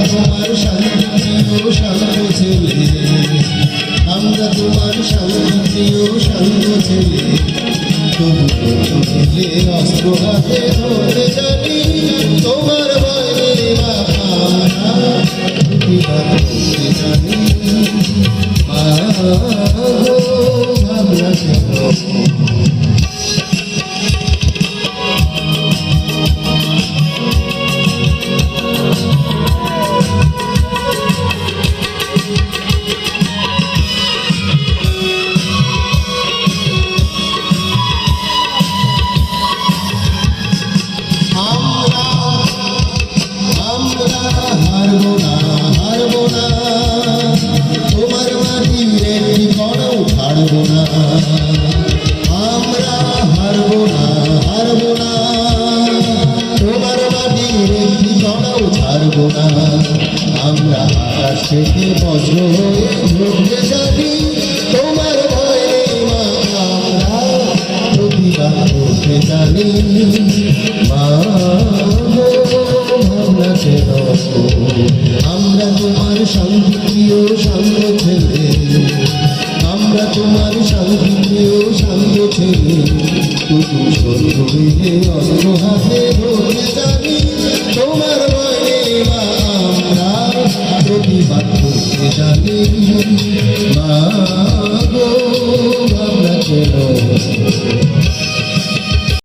তোমার শান্তিপ্রিয় শান্ত ছেলে, আমরা তোমার শান্তিপ্রিয় শান্ত ছেলে। তবু চোখে অস্ত্র হাতে ধরে জানি তোমার বাইরে আমরা প্রতিবাদ করতে জানি। ভাবনা কেন হারবো না, হারবো না, তোমার মাটির একটি কণাও ছাড়বো না। আমরা হারবো না, হারবো না, তোমার মাটির একটি কণাও ছাড়বো না। আমরা আকাশ থেকে বজ্র হয়ে ঝরতে জানি তোমার ভয়ে মা, আমরা প্রতিবাদ করতে জানি। মা ভাবনা কেন, আমরা তোমার শান্তিপ্রিয় শান্ত ছেলে, আমরা তোমার শান্তিপ্রিয় শান্ত ছেলে। তবু শত্রুকে অস্ত্র হাতে ধরে জানি তোমার ভয়ে মা, আমরা প্রতিবাদ করতে জানি।